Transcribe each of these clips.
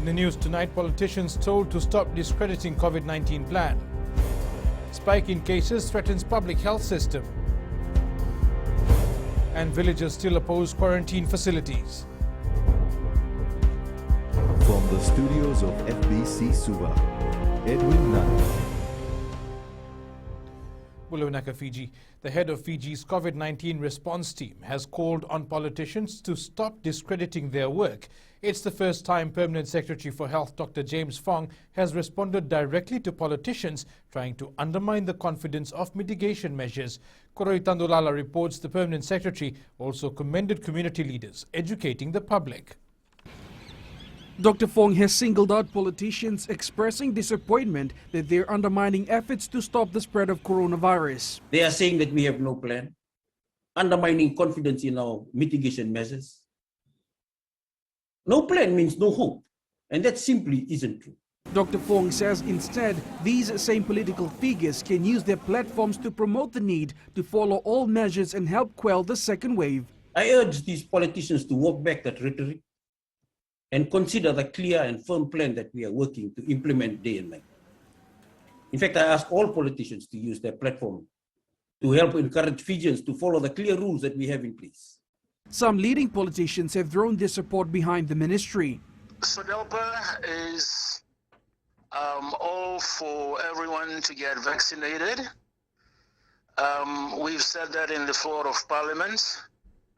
In the news tonight, politicians told to stop discrediting COVID-19 plan. Spike in cases threatens public health system. And villagers still oppose quarantine facilities. From the studios of FBC Suva, Edwin Nana. Bulunaka, Fiji. The head of Fiji's COVID-19 response team has called on politicians to stop discrediting their work. It's the first time Permanent Secretary for Health Dr. James Fong has responded directly to politicians trying to undermine the confidence of mitigation measures. Koroi Tandulala reports the Permanent Secretary also commended community leaders educating the public. Dr. Fong has singled out politicians expressing disappointment that they're undermining efforts to stop the spread of coronavirus. They are saying that we have no plan, undermining confidence in our mitigation measures. No plan means no hope, and that simply isn't true. Dr. Fong says instead, these same political figures can use their platforms to promote the need to follow all measures and help quell the second wave. I urge these politicians to walk back that rhetoric and consider the clear and firm plan that we are working to implement day and night. In fact, I ask all politicians to use their platform to help encourage Fijians to follow the clear rules that we have in place. Some leading politicians have thrown their support behind the ministry. SODELPA is all for everyone to get vaccinated. We've said that in the floor of Parliament.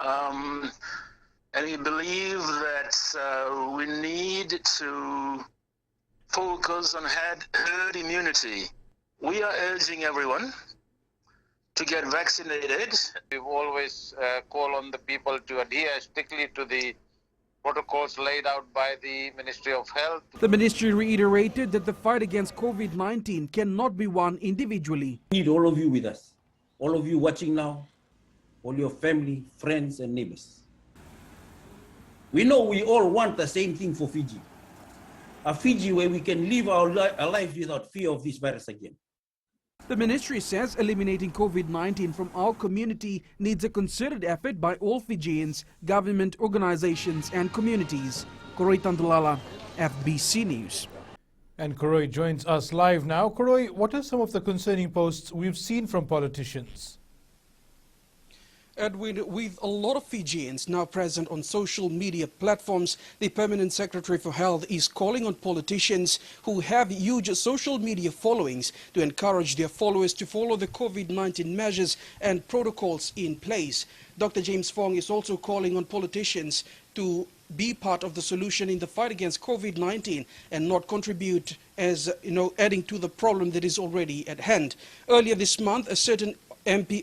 And we believe that we need to focus on herd immunity. We are urging everyone to get vaccinated. We've always called on the people to adhere strictly to the protocols laid out by the Ministry of Health. The ministry reiterated that the fight against COVID-19 cannot be won individually. We need all of you with us, all of you watching now, all your family, friends and neighbors. We know we all want the same thing for Fiji. A Fiji where we can live our life without fear of this virus again. The ministry says eliminating COVID-19 from our community needs a concerted effort by all Fijians, government organizations and communities. Koroi Tandulala, FBC News. And Koroi joins us live now. Koroi, what are some of the concerning posts we've seen from politicians? Edwin, with a lot of Fijians now present on social media platforms, the Permanent Secretary for Health is calling on politicians who have huge social media followings to encourage their followers to follow the COVID-19 measures and protocols in place. Dr. James Fong is also calling on politicians to be part of the solution in the fight against COVID-19 and not contribute as, adding to the problem that is already at hand. Earlier this month, a certain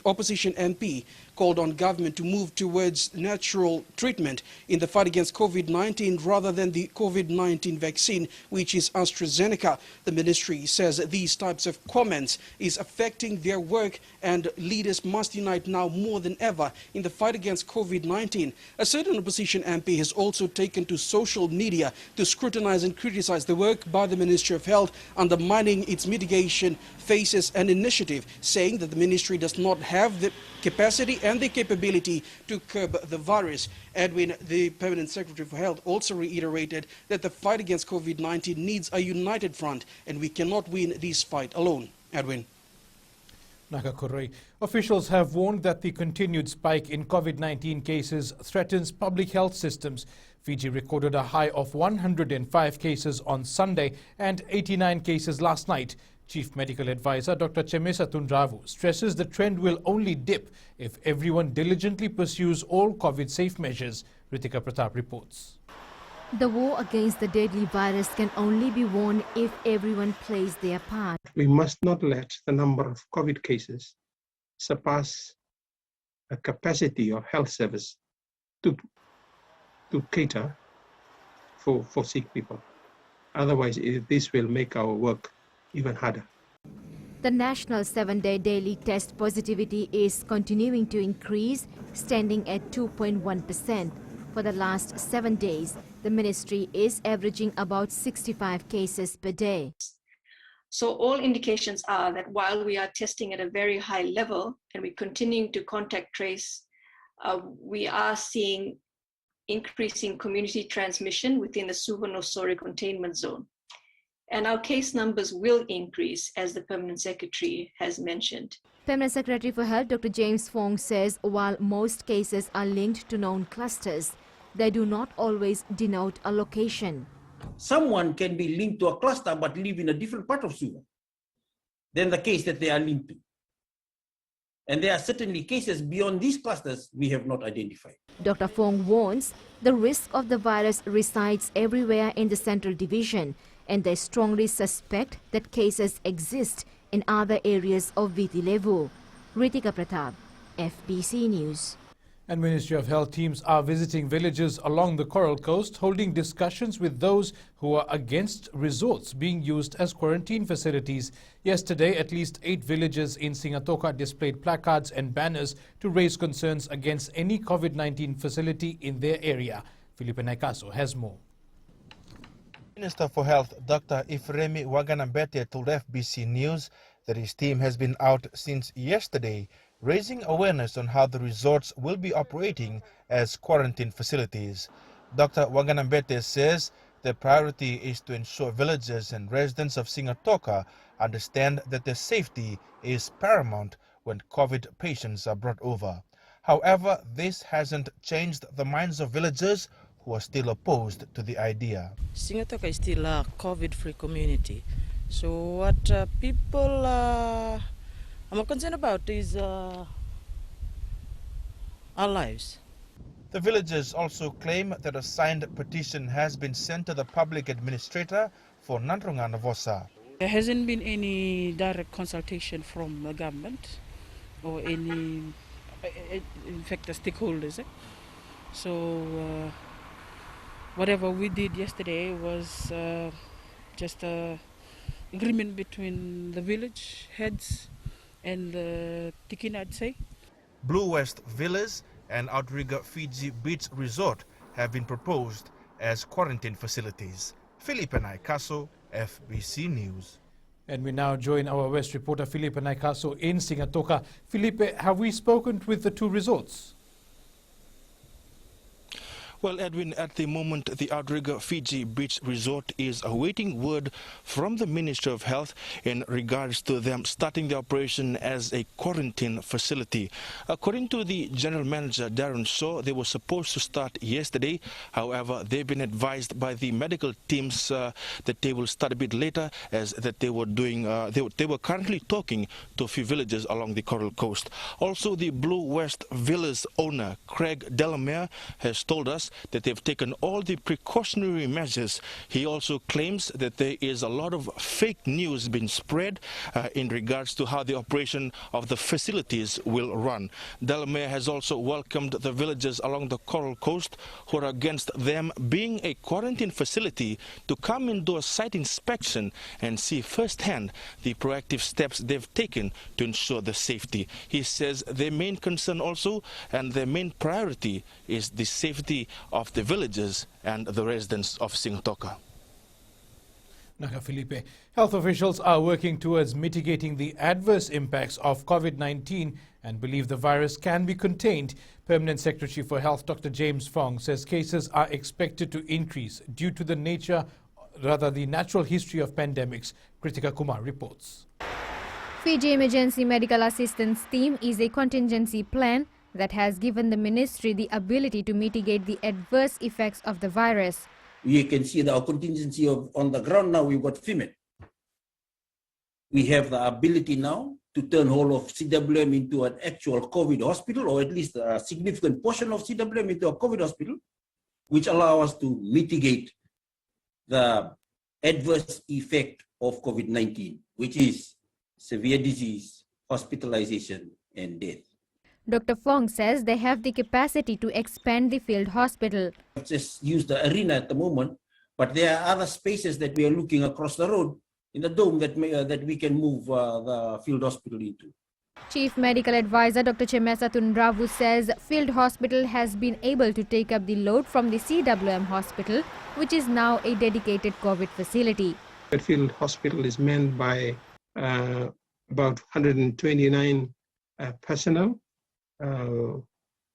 opposition MP called on government to move towards natural treatment in the fight against COVID-19 rather than the COVID-19 vaccine, which is AstraZeneca. The ministry says these types of comments is affecting their work and leaders must unite now more than ever in the fight against COVID-19. A certain opposition MP has also taken to social media to scrutinize and criticize the work by the Ministry of Health, undermining its mitigation phases and initiative, saying that the ministry does not have the capacity and the capability to curb the virus. Edwin, the Permanent Secretary for Health, also reiterated that the fight against COVID-19 needs a united front and we cannot win this fight alone. Edwin. Naka Koroi. Officials have warned that the continued spike in COVID-19 cases threatens public health systems. Fiji recorded a high of 105 cases on Sunday and 89 cases last night. Chief Medical Advisor Dr. Chemesa Tundravu stresses the trend will only dip if everyone diligently pursues all COVID-safe measures. Ritika Pratap reports. The war against the deadly virus can only be won if everyone plays their part. We must not let the number of COVID cases surpass a capacity of health service to cater for sick people. Otherwise, this will make our work even harder. The national 7-day daily test positivity is continuing to increase, standing at 2.1%. For the last 7 days, the ministry is averaging about 65 cases per day. So all indications are that while we are testing at a very high level and we're continuing to contact trace, we are seeing increasing community transmission within the Sumo containment zone. And our case numbers will increase, as the Permanent Secretary has mentioned. Permanent Secretary for Health Dr. James Fong says while most cases are linked to known clusters, they do not always denote a location. Someone can be linked to a cluster but live in a different part of Sumo than the case that they are linked to. And there are certainly cases beyond these clusters we have not identified. Dr. Fong warns the risk of the virus resides everywhere in the Central Division, and they strongly suspect that cases exist in other areas of Viti Levu. Ritika Pratap, FBC News. And Ministry of Health teams are visiting villages along the Coral Coast, holding discussions with those who are against resorts being used as quarantine facilities. Yesterday, at least 8 villages in Singatoka displayed placards and banners to raise concerns against any COVID-19 facility in their area. Felipe Naikaso has more. Minister for Health Dr. Ifremi Waganambete told FBC News that his team has been out since yesterday raising awareness on how the resorts will be operating as quarantine facilities. Dr. Waganambete says the priority is to ensure villagers and residents of Singatoka understand that their safety is paramount when COVID patients are brought over. However, this hasn't changed the minds of villagers who are still opposed to the idea. Singatoka is still a COVID-free community. So what people are more concerned about is our lives. The villagers also claim that a signed petition has been sent to the public administrator for Nandrunga Navosa. There hasn't been any direct consultation from the government or any, in fact, the stakeholders. So whatever we did yesterday was just an agreement between the village heads and the Tikin, I'd say. Blue West Villas and Outrigger Fiji Beach Resort have been proposed as quarantine facilities. Felipe Naikaso, FBC News. And we now join our West reporter Felipe Naikaso in Singatoka. Felipe, have we spoken with the 2 resorts? Well, Edwin, at the moment, the Outrigger Fiji Beach Resort is awaiting word from the Ministry of Health in regards to them starting the operation as a quarantine facility. According to the General Manager, Darren Shaw, they were supposed to start yesterday. However, they've been advised by the medical teams that they will start a bit later, as that they were doing, they were currently talking to a few villages along the Coral Coast. Also, the Blue West Villas owner, Craig Delamere, has told us that they've taken all the precautionary measures. He also claims that there is a lot of fake news being spread in regards to how the operation of the facilities will run. Delamere has also welcomed the villagers along the Coral Coast who are against them being a quarantine facility to come and do a site inspection and see firsthand the proactive steps they've taken to ensure the safety. He says their main concern also and their main priority is the safety of the villagers and the residents of Singatoka. Naka Felipe. Health officials are working towards mitigating the adverse impacts of COVID-19 and believe the virus can be contained. Permanent Secretary for Health Dr. James Fong says cases are expected to increase due to the natural history of pandemics. Kritika Kumar reports. Fiji Emergency Medical Assistance Team is a contingency plan that has given the ministry the ability to mitigate the adverse effects of the virus. You can see our contingency on the ground now. We've got FIMET. We have the ability now to turn whole of CWM into an actual COVID hospital, or at least a significant portion of CWM into a COVID hospital, which allow us to mitigate the adverse effect of COVID-19, which is severe disease, hospitalization, and death. Dr. Fong says they have the capacity to expand the field hospital. Just use the arena at the moment, but there are other spaces that we are looking across the road in the dome that we can move the field hospital into. Chief Medical Advisor Dr. Chemesa Tundravu says field hospital has been able to take up the load from the CWM hospital, which is now a dedicated COVID facility. The field hospital is manned by about 129 personnel.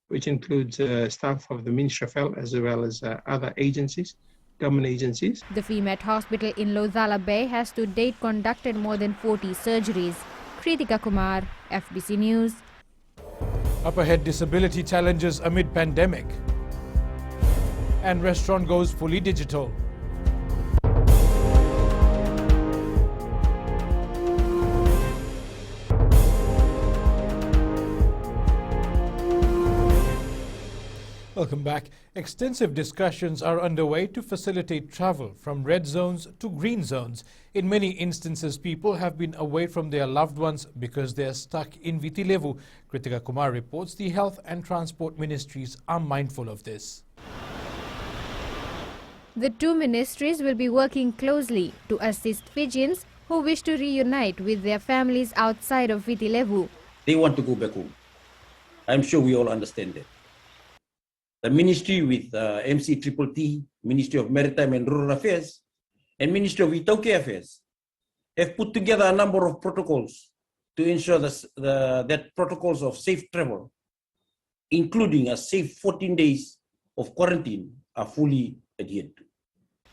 which includes staff of the Ministry of Health as well as other agencies, government agencies. The FEMAT hospital in Lodhala Bay has to date conducted more than 40 surgeries. Kritika Kumar, FBC News. Up ahead, disability challenges amid pandemic. And restaurant goes fully digital. Welcome back. Extensive discussions are underway to facilitate travel from red zones to green zones. In many instances, people have been away from their loved ones because they are stuck in Vitilevu. Kritika Kumar reports the Health and Transport Ministries are mindful of this. The two ministries will be working closely to assist Fijians who wish to reunite with their families outside of Vitilevu. They want to go back home. I'm sure we all understand that. The ministry with MCTTT, Ministry of Maritime and Rural Affairs, and Ministry of Itauke Affairs have put together a number of protocols to ensure that protocols of safe travel, including a safe 14 days of quarantine, are fully adhered to.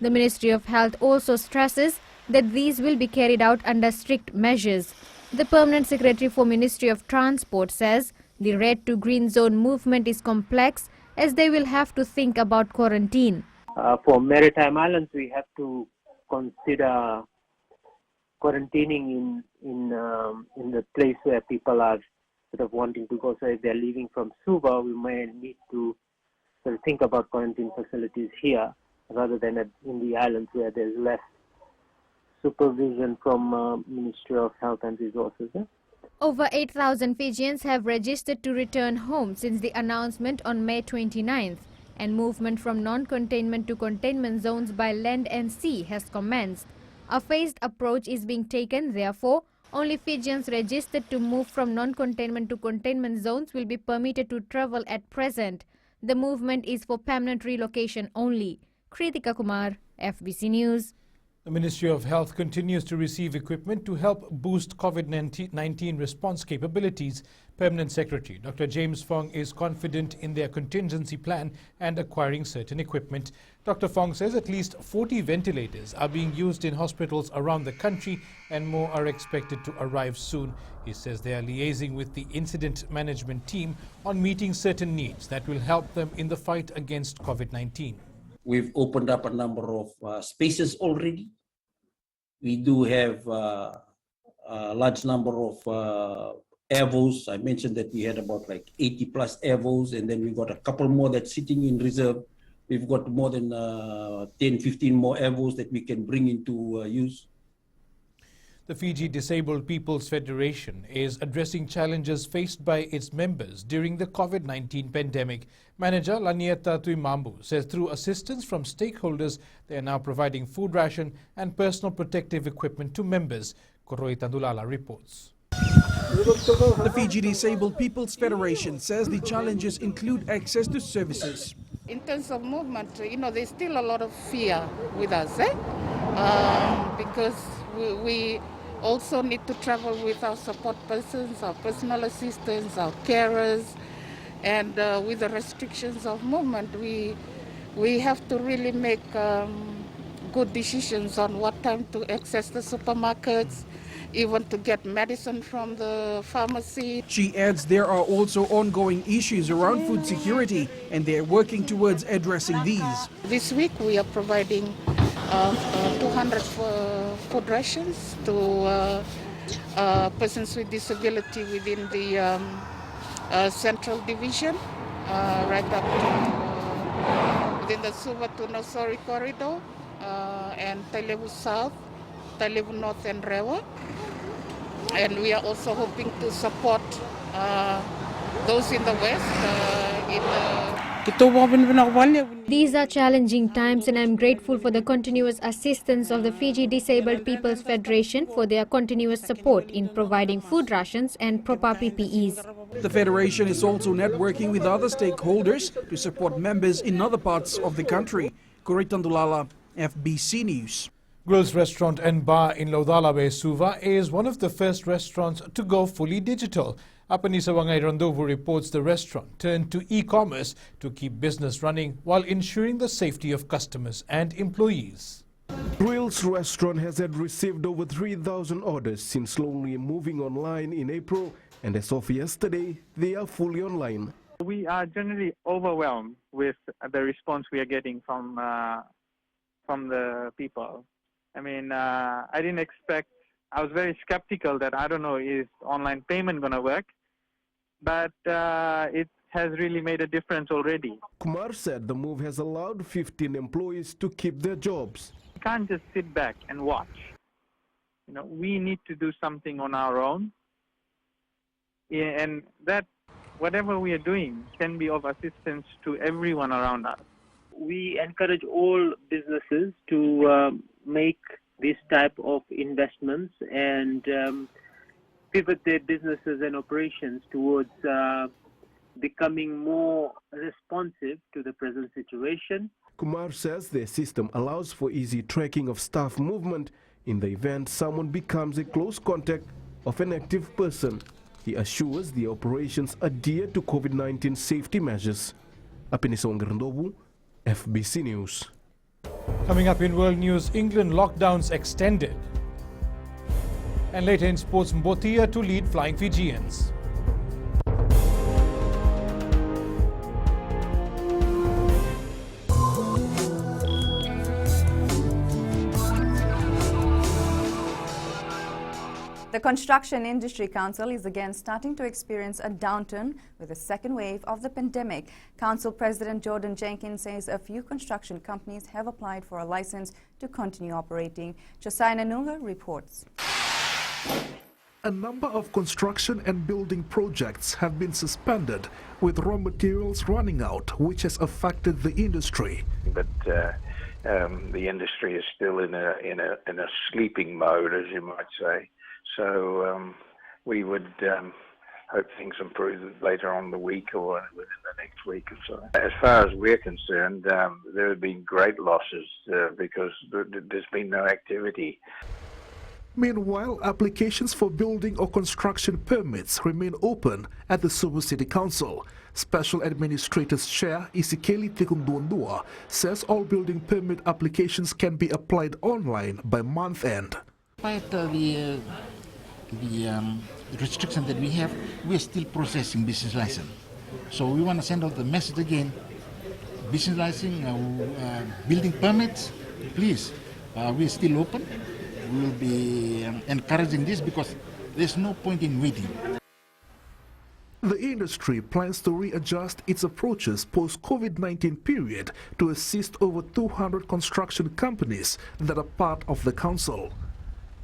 The Ministry of Health also stresses that these will be carried out under strict measures. The Permanent Secretary for Ministry of Transport says the red to green zone movement is complex as they will have to think about quarantine. For maritime islands, we have to consider quarantining in the place where people are sort of wanting to go. So if they're leaving from Suva, we may need to sort of think about quarantine facilities here rather than in the islands where there's less supervision from Ministry of Health and Resources. Over 8,000 Fijians have registered to return home since the announcement on May 29th, and movement from non-containment to containment zones by land and sea has commenced. A phased approach is being taken, therefore, only Fijians registered to move from non-containment to containment zones will be permitted to travel at present. The movement is for permanent relocation only. Kritika Kumar, FBC News. The Ministry of Health continues to receive equipment to help boost COVID-19 response capabilities. Permanent Secretary Dr. James Fong is confident in their contingency plan and acquiring certain equipment. Dr. Fong says at least 40 ventilators are being used in hospitals around the country and more are expected to arrive soon. He says they are liaising with the incident management team on meeting certain needs that will help them in the fight against COVID-19. We've opened up a number of spaces already. We do have a large number of airvos. I mentioned that we had about like 80 plus airvos, and then we've got a couple more that's sitting in reserve. We've got more than 10, 15 more airvos that we can bring into use. The Fiji Disabled People's Federation is addressing challenges faced by its members during the COVID-19 pandemic. Manager Lanieta Tuimambu says through assistance from stakeholders, they are now providing food ration and personal protective equipment to members. Koroi Tandulala reports. The Fiji Disabled People's Federation says the challenges include access to services. In terms of movement, there's still a lot of fear with us, because we also need to travel with our support persons, our personal assistants, our carers, and with the restrictions of movement, we have to really make good decisions on what time to access the supermarkets, even to get medicine from the pharmacy. She adds there are also ongoing issues around food security, and they're working towards addressing these. This week we are providing 200 food rations to persons with disability within the Central Division, right up to within the Suva to Nosori corridor, and Tailevu South, Tailevu North and Rewa. And we are also hoping to support those in the West, in the These are challenging times, and I am grateful for the continuous assistance of the Fiji Disabled People's Federation for their continuous support in providing food rations and proper PPEs. The Federation is also networking with other stakeholders to support members in other parts of the country. Koroi Tandulala, FBC News. Grill's Restaurant and Bar in Lodhala Bay, Suva is one of the first restaurants to go fully digital. Apanisa Wangai Rondovu reports the restaurant turned to e-commerce to keep business running while ensuring the safety of customers and employees. Grill's restaurant has had received over 3,000 orders since slowly moving online in April, and as of yesterday, they are fully online. We are generally overwhelmed with the response we are getting from the people. I mean, I didn't expect. I was very skeptical that I don't know, is online payment going to work? But it has really made a difference already. Kumar said the move has allowed 15 employees to keep their jobs. We can't just sit back and watch. You know, we need to do something on our own, and that whatever we are doing can be of assistance to everyone around us. We encourage all businesses to make this type of investments and pivot their businesses and operations towards becoming more responsive to the present situation. Kumar says their system allows for easy tracking of staff movement in the event someone becomes a close contact of an active person. He assures the operations adhere to COVID-19 safety measures. Apanisa Wangai Rondovu, FBC News. Coming up in world news, England lockdowns extended. And later in sports, Mbotia to lead Flying Fijians. The Construction Industry Council is again starting to experience a downturn with the second wave of the pandemic. Council President Jordan Jenkins says a few construction companies have applied for a license to continue operating. Josiah Nanunga reports. A number of construction and building projects have been suspended with raw materials running out, which has affected the industry. But the industry is still in a sleeping mode, as you might say. So we would hope things improve later on in the week or within the next week or so. As far as we're concerned, there have been great losses because there's been no activity. Meanwhile, applications for building or construction permits remain open at the Sumo City Council. Special Administrator's Chair Isikeli Tikundundua says all building permit applications can be applied online by month end. Despite the restriction that we have, we are still processing business license. So we want to send out the message again. Business license, building permits, please, we are still open. We will be encouraging this because there's no point in waiting. The industry plans to readjust its approaches post-COVID-19 period to assist over 200 construction companies that are part of the council.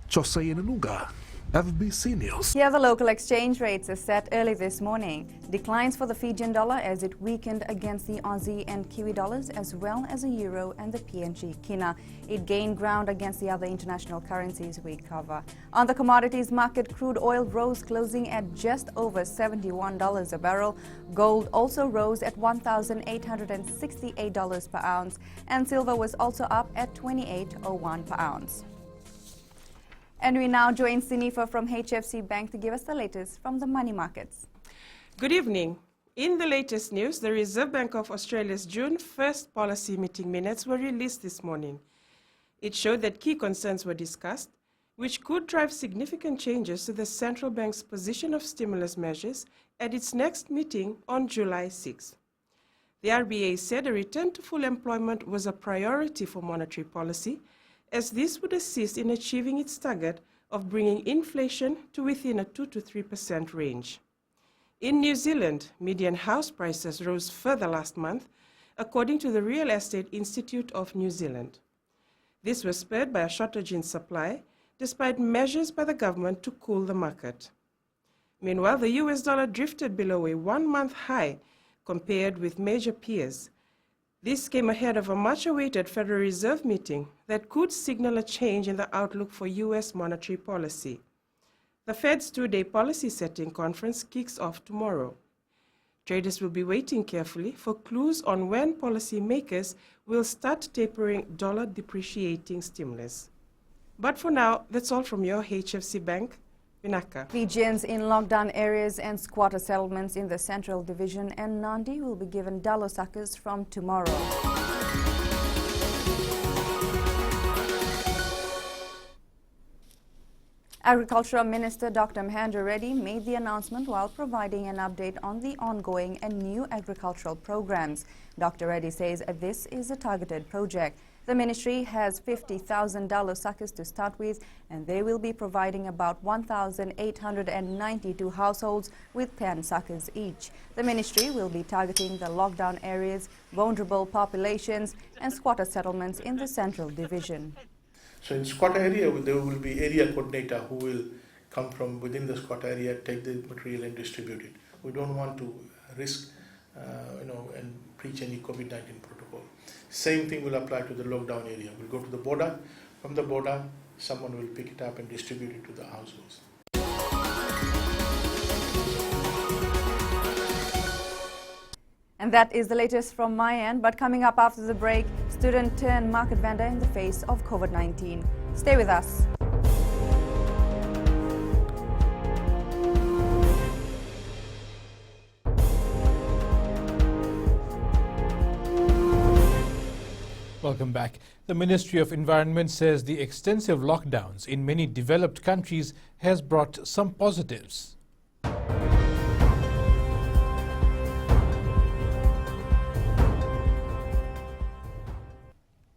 Josiah Nanunga, FBC News. Here the local exchange rates are set early this morning. Declines for the Fijian dollar as it weakened against the Aussie and Kiwi dollars as well as the euro and the PNG kina. It gained ground against the other international currencies we cover. On the commodities market, crude oil rose, closing at just over $71 a barrel. Gold also rose at $1,868 per ounce, and silver was also up at $28.01 per ounce. And we now join Sinifa from HFC Bank to give us the latest from the money markets. Good evening. In the latest news, the Reserve Bank of Australia's June 1st policy meeting minutes were released this morning. It showed that key concerns were discussed, which could drive significant changes to the central bank's position of stimulus measures at its next meeting on July 6. The RBA said a return to full employment was a priority for monetary policy, as this would assist in achieving its target of bringing inflation to within a 2 to 3% range. In New Zealand, median house prices rose further last month, according to the Real Estate Institute of New Zealand. This was spurred by a shortage in supply, despite measures by the government to cool the market. Meanwhile, the US dollar drifted below a one-month high compared with major peers. This came ahead of a much-awaited Federal Reserve meeting that could signal a change in the outlook for U.S. monetary policy. The Fed's two-day policy-setting conference kicks off tomorrow. Traders will be waiting carefully for clues on when policymakers will start tapering dollar-depreciating stimulus. But for now, that's all from your HFC Bank. Vinaka. Fijians in lockdown areas and squatter settlements in the Central Division and Nandi will be given Dalo suckers from tomorrow. Agricultural Minister Dr. Mahendra Reddy made the announcement while providing an update on the ongoing and new agricultural programs. Dr. Reddy says this is a targeted project. The ministry has 50,000 Dalo suckers to start with, and they will be providing about 1,892 households with 10 suckers each. The ministry will be targeting the lockdown areas, vulnerable populations, and squatter settlements in the Central Division. So in squatter area, there will be area coordinator who will come from within the squatter area, take the material and distribute it. We don't want to risk, and breach any COVID-19 protocol. Same thing will apply to the lockdown area. We'll go to the border. From the border, someone will pick it up and distribute it to the households. And that is the latest from my end. But coming up after the break, student turned market vendor in the face of COVID-19. Stay with us. Welcome back. The Ministry of Environment says the extensive lockdowns in many developed countries has brought some positives.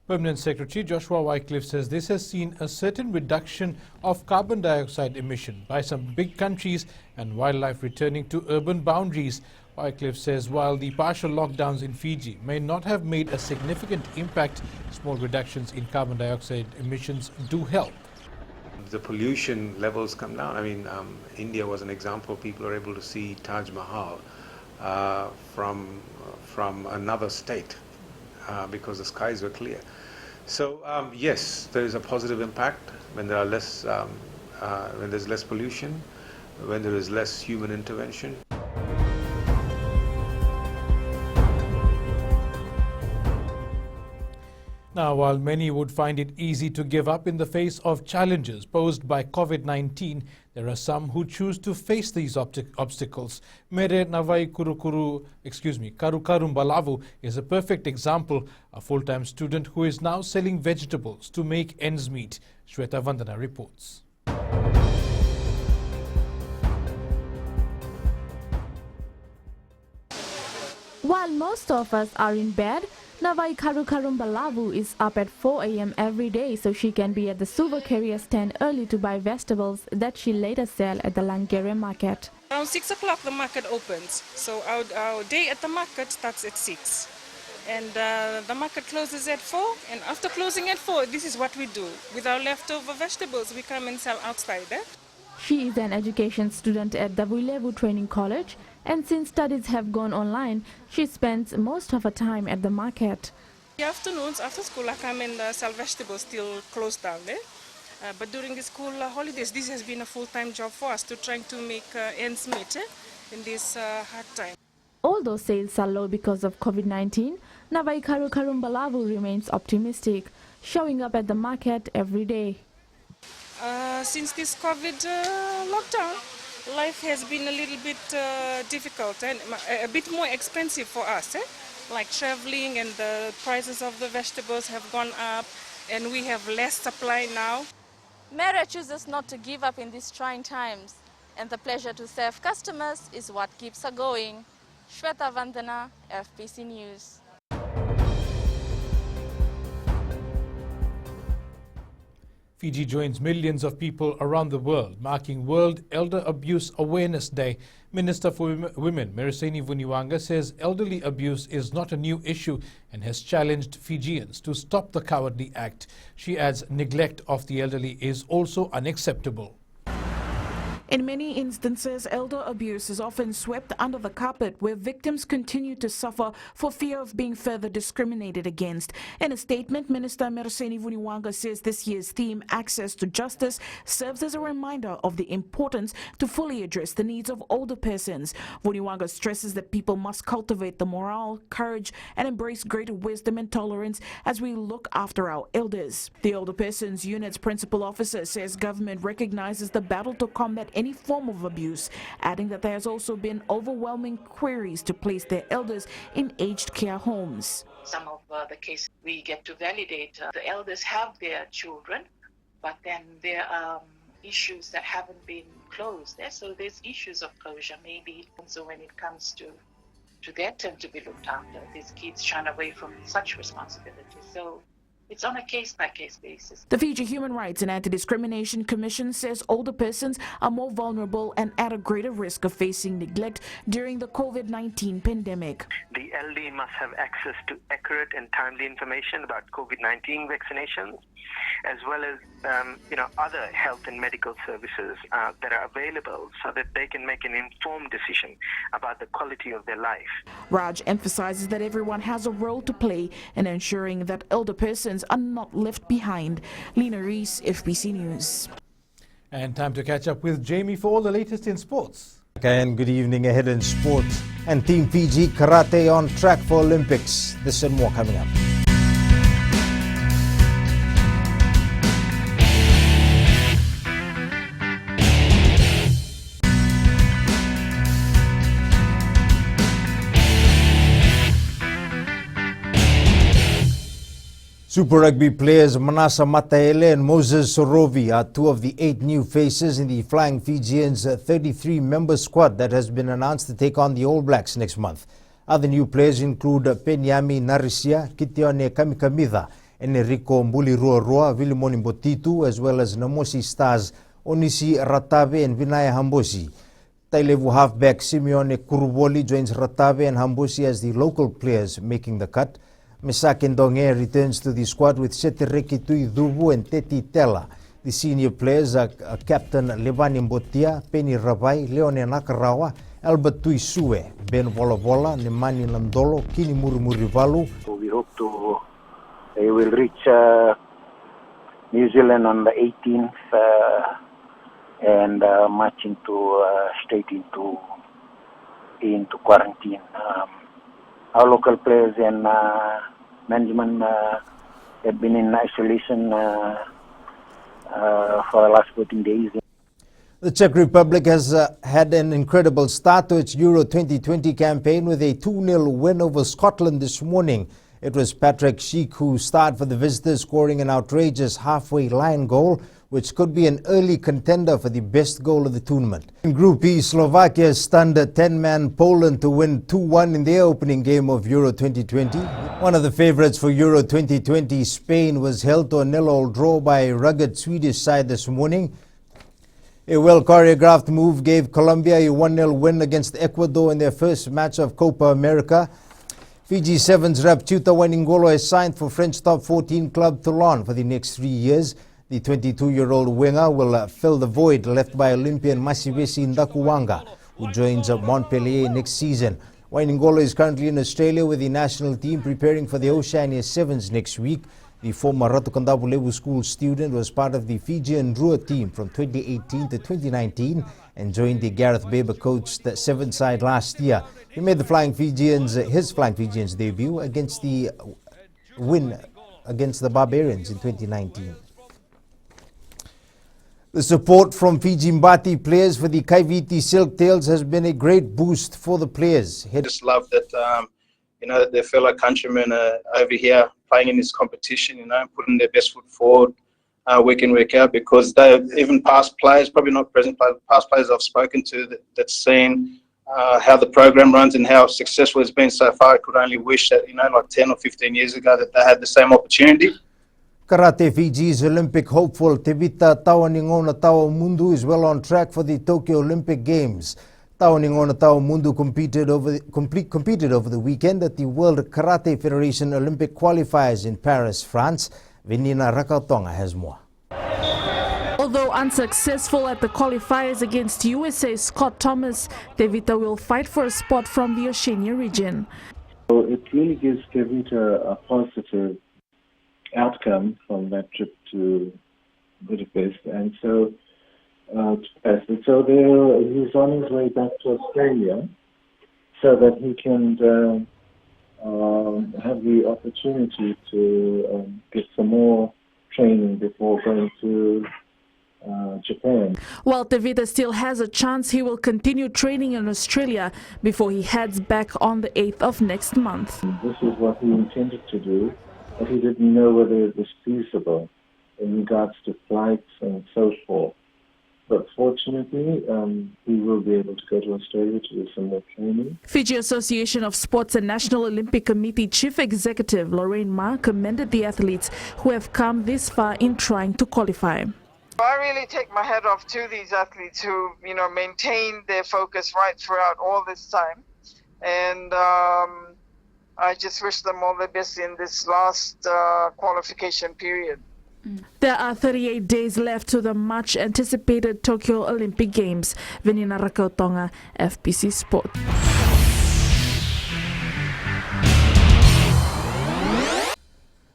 Permanent Secretary Joshua Wycliffe says this has seen a certain reduction of carbon dioxide emission by some big countries and wildlife returning to urban boundaries. Wycliffe says while the partial lockdowns in Fiji may not have made a significant impact, small reductions in carbon dioxide emissions do help. The pollution levels come down. I mean, India was an example. People are able to see Taj Mahal from another state because the skies were clear. So yes, there is a positive impact when there are less, when there's less pollution, when there is less human intervention. Now, while many would find it easy to give up in the face of challenges posed by COVID-19, there are some who choose to face these obstacles. Mere Navai Karukarum Balavu is a perfect example, a full-time student who is now selling vegetables to make ends meet. Shweta Vandana reports. While most of us are in bed, Navai Karukarum Balavu is up at 4 a.m. every day so she can be at the Suva carrier stand early to buy vegetables that she later sell at the Langere market. Around 6 o'clock the market opens, so our day at the market starts at 6. And the market closes at 4, and after closing at 4, this is what we do. With our leftover vegetables, we come and sell outside. She is an education student at the Vuilevu Training College, and since studies have gone online, she spends most of her time at the market. In the afternoons, after school, I come and sell vegetables till closed down there. But during the school holidays, this has been a full-time job for us to trying to make ends meet in this hard time. Although sales are low because of COVID-19, Navai Karukarum Balavu remains optimistic, showing up at the market every day. Since this COVID lockdown, life has been a little bit difficult and a bit more expensive for us. Like traveling, and the prices of the vegetables have gone up and we have less supply now. Mera chooses not to give up in these trying times, and the pleasure to serve customers is what keeps her going. Shweta Vandana, FBC News. Fiji joins millions of people around the world marking World Elder Abuse Awareness Day. Minister for Women, Mereseni Vuniwanga, says elderly abuse is not a new issue and has challenged Fijians to stop the cowardly act. She adds neglect of the elderly is also unacceptable. In many instances, elder abuse is often swept under the carpet, where victims continue to suffer for fear of being further discriminated against. In a statement, Minister Mereseni Vuniwanga says this year's theme, Access to Justice, serves as a reminder of the importance to fully address the needs of older persons. Vuniwanga stresses that people must cultivate the morale, courage, and embrace greater wisdom and tolerance as we look after our elders. The Older Persons Unit's principal officer says government recognizes the battle to combat any form of abuse, adding that there has also been overwhelming queries to place their elders in aged care homes. Some of the cases we get to validate, the elders have their children, but then there are issues that haven't been closed. So there's issues of closure maybe. So when it comes to their turn to be looked after, these kids shun away from such responsibility. So it's on a case-by-case basis. The Fiji Human Rights and Anti-Discrimination Commission says older persons are more vulnerable and at a greater risk of facing neglect during the COVID-19 pandemic. The LD must have access to accurate and timely information about COVID-19 vaccinations, as well as other health and medical services that are available so that they can make an informed decision about the quality of their life. Raj emphasizes that everyone has a role to play in ensuring that elder persons are not left behind. Lena Rees, FBC News. And time to catch up with Jamie for all the latest in sports. And good evening ahead in sport. And Team Fiji Karate on track for Olympics. This and more coming up. Super Rugby players Manasa Mataele and Moses Sorovi are two of the 8 new faces in the Flying Fijians' 33-member squad that has been announced to take on the All Blacks next month. Other new players include Penyami Narisia, Kitione Kamikamida, Enrico Mbuliruarua, Vilimoni Mbotitu, as well as Namosi stars Onisi Ratave and Vinaya Hambosi. Tailevu halfback Simeone Kuruboli joins Ratave and Hambosi as the local players making the cut. Mesake Ndonge returns to the squad with Setereki Tuidubu and Teti Tela. The senior players are Captain Levani Mbotia, Penny Rabai, Leone Nakarawa, Albert Tuisue, Ben Volavola, Nemani Landolo, Kini Murumurivalu. We hope they will reach New Zealand on the 18th and march straight into quarantine. Our local players and management have been in isolation for the last 14 days. The Czech Republic has had an incredible start to its Euro 2020 campaign with a 2-0 win over Scotland this morning. It was Patrick Schick who starred for the visitors, scoring an outrageous halfway line goal, which could be an early contender for the best goal of the tournament. In Group E, Slovakia stunned a 10-man Poland to win 2-1 in their opening game of Euro 2020. One of the favorites for Euro 2020, Spain, was held to a 0-0 draw by a rugged Swedish side this morning. A well-choreographed move gave Colombia a 1-0 win against Ecuador in their first match of Copa America. Fiji Sevens rep Chuta Wainingolo has signed for French top 14 club Toulon for the next 3 years. The 22-year-old winger will fill the void left by Olympian Masivesi Ndakuwanga, who joins Montpellier next season. Wainingolo is currently in Australia with the national team preparing for the Oceania Sevens next week. The former Ratukandabulewu School student was part of the Fijian Drua team from 2018 to 2019 and joined the Gareth Baber-coached Seven side last year. He made his Flying Fijians debut against the win against the Barbarians in 2019. The support from Fiji Mbati players for the Kaiviti Silktails has been a great boost for the players. I just love that, that their fellow countrymen are over here playing in this competition, putting their best foot forward week in, week out, because even past players, probably not present players, past players I've spoken to that's seen how the program runs and how successful it's been so far. I could only wish that, like 10 or 15 years ago, that they had the same opportunity. Karate Fiji's Olympic hopeful Tevita Tawaningona Tawamundu is well on track for the Tokyo Olympic Games. Tawaningona Tawamundu competed over the weekend at the World Karate Federation Olympic qualifiers in Paris, France. Venina Rakatonga has more. Although unsuccessful at the qualifiers against USA's Scott Thomas, Tevita will fight for a spot from the Oceania region. So it really gives Tevita a positive outcome from that trip to Budapest, and so he's on his way back to Australia so that he can have the opportunity to get some more training before going to Japan. While Tevita still has a chance, he will continue training in Australia before he heads back on the 8th of next month. This is what he intended to do, but he didn't know whether it was feasible in regards to flights and so forth. But fortunately, he will be able to go to Australia to do some more training. Fiji Association of Sports and National Olympic Committee Chief Executive Lorraine Ma commended the athletes who have come this far in trying to qualify. I really take my hat off to these athletes who, maintain their focus right throughout all this time. And I just wish them all the best in this last qualification period. There are 38 days left to the much anticipated Tokyo Olympic Games. Venina Rakautonga, FBC Sport.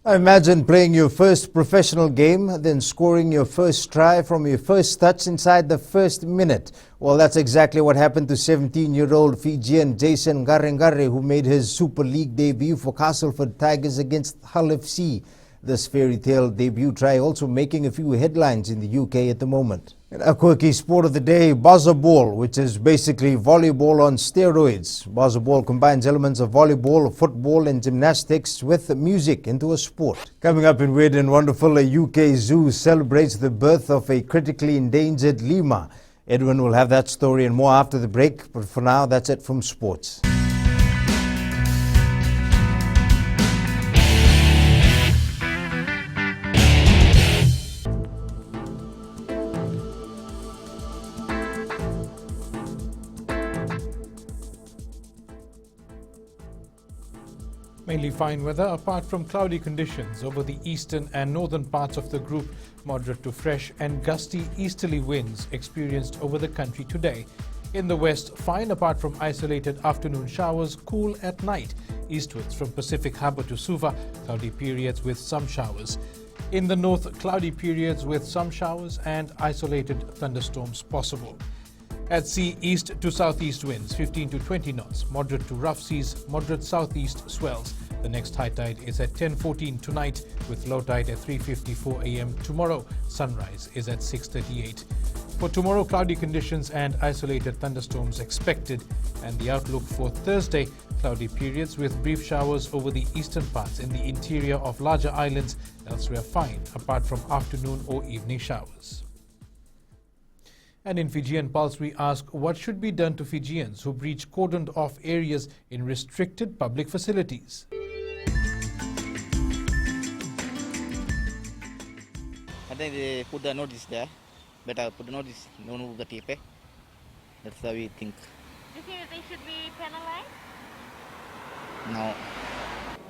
Imagine playing your first professional game, then scoring your first try from your first touch inside the first minute. Well, that's exactly what happened to 17-year-old Fijian Jason Garengare, who made his Super League debut for Castleford Tigers against Hull FC. This fairy tale debut try also making a few headlines in the UK at the moment. A quirky sport of the day, buzzer ball, which is basically volleyball on steroids. Buzzer ball combines elements of volleyball, football and gymnastics with music into a sport. Coming up in Weird and Wonderful, a UK zoo celebrates the birth of a critically endangered lemur. Edwin will have that story and more after the break, but for now, that's it from sports. Mainly fine weather apart from cloudy conditions over the eastern and northern parts of the group. Moderate to fresh and gusty easterly winds experienced over the country today. In the west, fine apart from isolated afternoon showers, cool at night. Eastwards from Pacific Harbour to Suva, cloudy periods with some showers. In the north, cloudy periods with some showers and isolated thunderstorms possible. At sea, east to southeast winds 15 to 20 knots, moderate to rough seas, moderate southeast swells. The next high tide is at 10:14 tonight, with low tide at 3:54 a.m. tomorrow. Sunrise is at 6:38. For tomorrow, cloudy conditions and isolated thunderstorms expected, and the outlook for Thursday, cloudy periods with brief showers over the eastern parts in the interior of larger islands, elsewhere fine, apart from afternoon or evening showers. And in Fijian Pulse, we ask what should be done to Fijians who breach cordoned off areas in restricted public facilities. I think they put the notice there. Better put the notice, no tape. That's how we think. Do you think they should be penalized? No.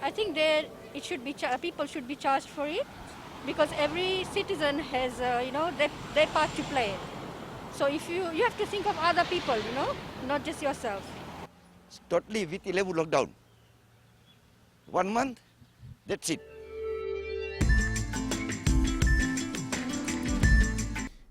I think it should be people should be charged for it, because every citizen has their part to play. So if you have to think of other people, not just yourself. It's totally with 11 lockdown. 1 month, that's it.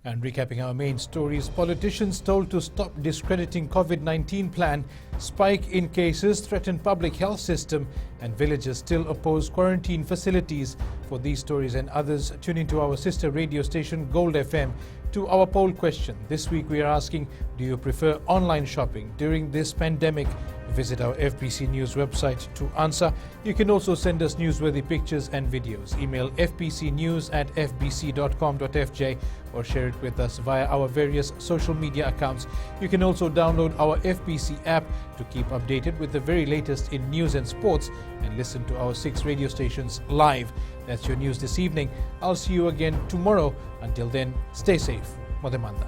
And recapping our main stories, politicians told to stop discrediting COVID-19 plan, spike in cases threaten public health system, and villagers still oppose quarantine facilities. For these stories and others, tune into our sister radio station Gold FM. To our poll question, this week we are asking, do you prefer online shopping during this pandemic? Visit our FBC News website to answer. You can also send us newsworthy pictures and videos. Email fbcnews@fbc.com.fj or share it with us via our various social media accounts. You can also download our FBC app to keep updated with the very latest in news and sports and listen to our 6 radio stations live. That's your news this evening. I'll see you again tomorrow. Until then, stay safe. Modemanda.